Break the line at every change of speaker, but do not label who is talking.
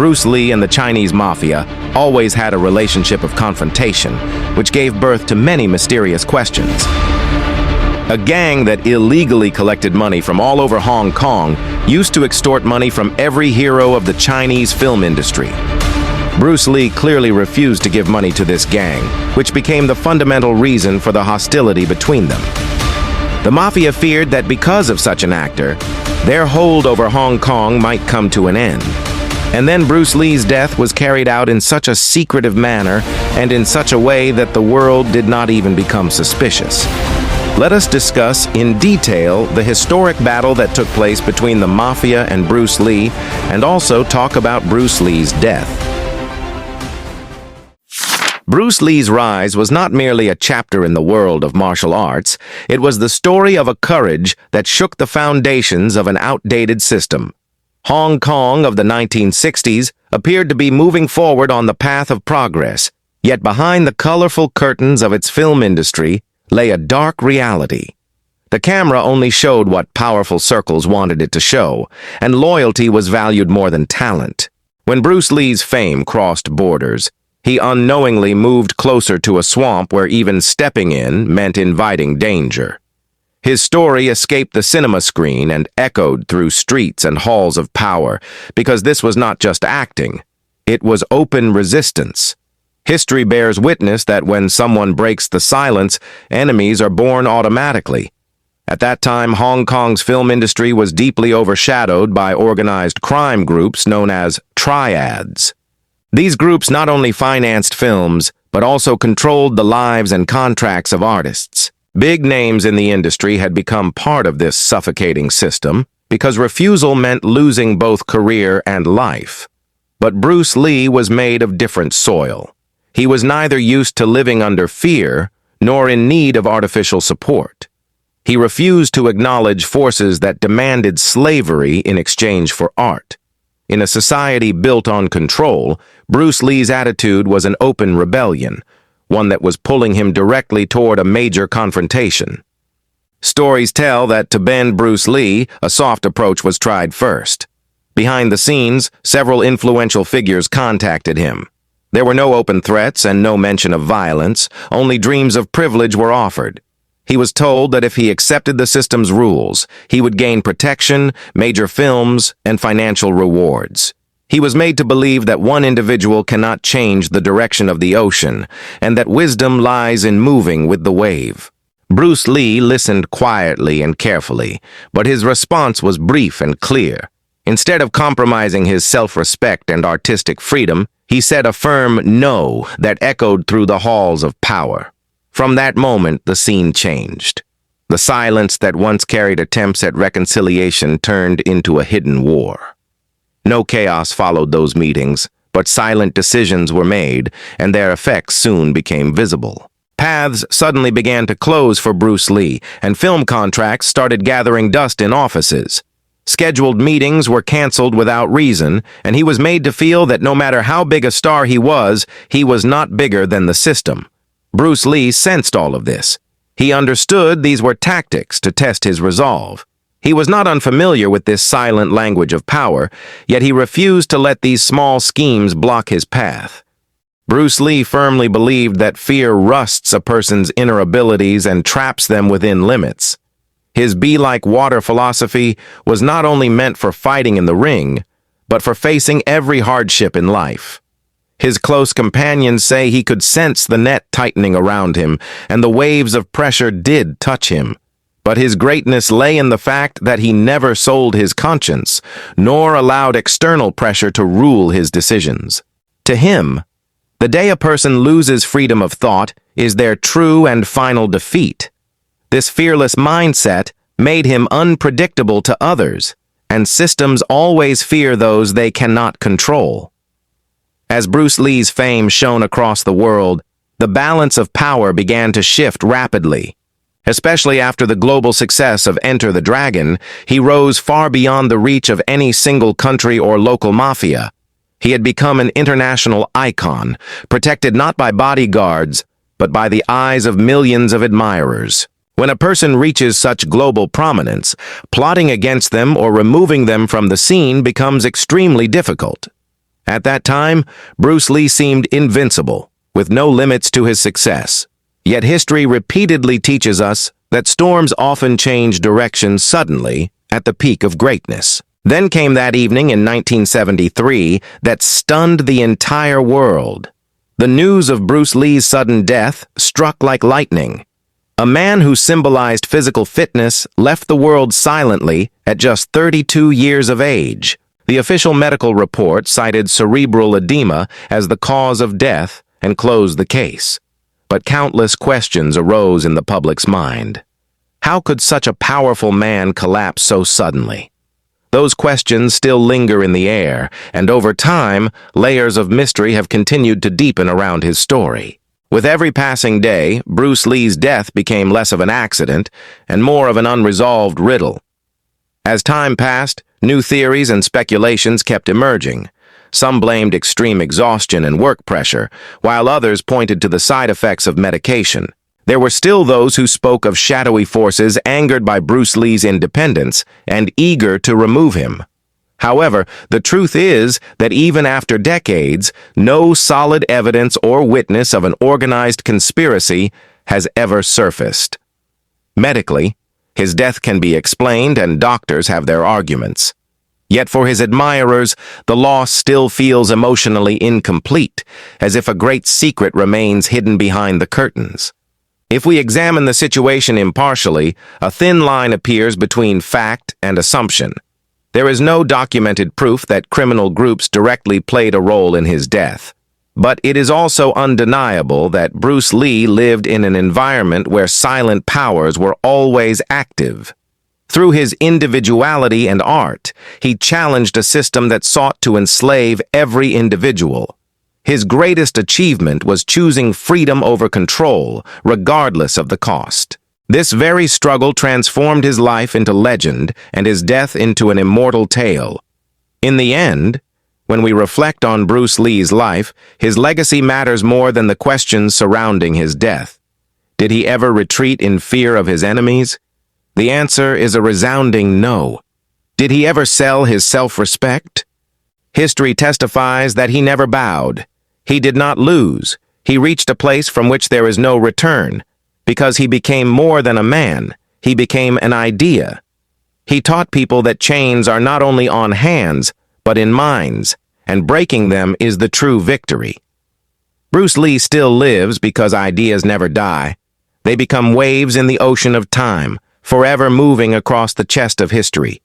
Bruce Lee and the Chinese mafia always had a relationship of confrontation, which gave birth to many mysterious questions. A gang that illegally collected money from all over Hong Kong used to extort money from every hero of the Chinese film industry. Bruce Lee clearly refused to give money to this gang, which became the fundamental reason for the hostility between them. The mafia feared that because of such an actor, their hold over Hong Kong might come to an end. And then Bruce Lee's death was carried out in such a secretive manner and in such a way that the world did not even become suspicious. Let us discuss in detail the historic battle that took place between the mafia and Bruce Lee, and also talk about Bruce Lee's death. Bruce Lee's rise was not merely a chapter in the world of martial arts, it was the story of a courage that shook the foundations of an outdated system. Hong Kong of the 1960s appeared to be moving forward on the path of progress, yet behind the colorful curtains of its film industry lay a dark reality. The camera only showed what powerful circles wanted it to show, and loyalty was valued more than talent. When Bruce Lee's fame crossed borders, he unknowingly moved closer to a swamp where even stepping in meant inviting danger. His story escaped the cinema screen and echoed through streets and halls of power, because this was not just acting, it was open resistance. History bears witness that when someone breaks the silence, enemies are born automatically. At that time, Hong Kong's film industry was deeply overshadowed by organized crime groups known as Triads. These groups not only financed films, but also controlled the lives and contracts of artists. Big names in the industry had become part of this suffocating system because refusal meant losing both career and life. But Bruce Lee was made of different soil. He was neither used to living under fear nor in need of artificial support. He refused to acknowledge forces that demanded slavery in exchange for art. In a society built on control, Bruce Lee's attitude was an open rebellion, one that was pulling him directly toward a major confrontation. Stories tell that to bend Bruce Lee, a soft approach was tried first. Behind the scenes, several influential figures contacted him. There were no open threats and no mention of violence, only dreams of privilege were offered. He was told that if he accepted the system's rules, he would gain protection, major films, and financial rewards. He was made to believe that one individual cannot change the direction of the ocean, and that wisdom lies in moving with the wave. Bruce Lee listened quietly and carefully, but his response was brief and clear. Instead of compromising his self-respect and artistic freedom, he said a firm no that echoed through the halls of power. From that moment, the scene changed. The silence that once carried attempts at reconciliation turned into a hidden war. No chaos followed those meetings, but silent decisions were made, and their effects soon became visible. Paths suddenly began to close for Bruce Lee, and film contracts started gathering dust in offices. Scheduled meetings were canceled without reason, and he was made to feel that no matter how big a star he was not bigger than the system. Bruce Lee sensed all of this. He understood these were tactics to test his resolve. He was not unfamiliar with this silent language of power, yet he refused to let these small schemes block his path. Bruce Lee firmly believed that fear rusts a person's inner abilities and traps them within limits. His be-like-water philosophy was not only meant for fighting in the ring, but for facing every hardship in life. His close companions say he could sense the net tightening around him, and the waves of pressure did touch him. But his greatness lay in the fact that he never sold his conscience, nor allowed external pressure to rule his decisions. To him, the day a person loses freedom of thought is their true and final defeat. This fearless mindset made him unpredictable to others, and systems always fear those they cannot control. As Bruce Lee's fame shone across the world, the balance of power began to shift rapidly. Especially after the global success of Enter the Dragon, he rose far beyond the reach of any single country or local mafia. He had become an international icon, protected not by bodyguards, but by the eyes of millions of admirers. When a person reaches such global prominence, plotting against them or removing them from the scene becomes extremely difficult. At that time, Bruce Lee seemed invincible, with no limits to his success. Yet history repeatedly teaches us that storms often change direction suddenly at the peak of greatness. Then came that evening in 1973 that stunned the entire world. The news of Bruce Lee's sudden death struck like lightning. A man who symbolized physical fitness left the world silently at just 32 years of age. The official medical report cited cerebral edema as the cause of death and closed the case. But countless questions arose in the public's mind. How could such a powerful man collapse so suddenly? Those questions still linger in the air, and over time, layers of mystery have continued to deepen around his story. With every passing day, Bruce Lee's death became less of an accident and more of an unresolved riddle. As time passed, new theories and speculations kept emerging. Some blamed extreme exhaustion and work pressure, while others pointed to the side effects of medication. There were still those who spoke of shadowy forces angered by Bruce Lee's independence and eager to remove him. However, the truth is that even after decades, no solid evidence or witness of an organized conspiracy has ever surfaced. Medically, his death can be explained and doctors have their arguments. Yet for his admirers, the loss still feels emotionally incomplete, as if a great secret remains hidden behind the curtains. If we examine the situation impartially, a thin line appears between fact and assumption. There is no documented proof that criminal groups directly played a role in his death. But it is also undeniable that Bruce Lee lived in an environment where silent powers were always active. Through his individuality and art, he challenged a system that sought to enslave every individual. His greatest achievement was choosing freedom over control, regardless of the cost. This very struggle transformed his life into legend and his death into an immortal tale. In the end, when we reflect on Bruce Lee's life, his legacy matters more than the questions surrounding his death. Did he ever retreat in fear of his enemies? The answer is a resounding no. Did he ever sell his self-respect? History testifies that he never bowed. He did not lose. He reached a place from which there is no return. Because he became more than a man, he became an idea. He taught people that chains are not only on hands, but in minds, and breaking them is the true victory. Bruce Lee still lives because ideas never die. They become waves in the ocean of time, forever moving across the chest of history.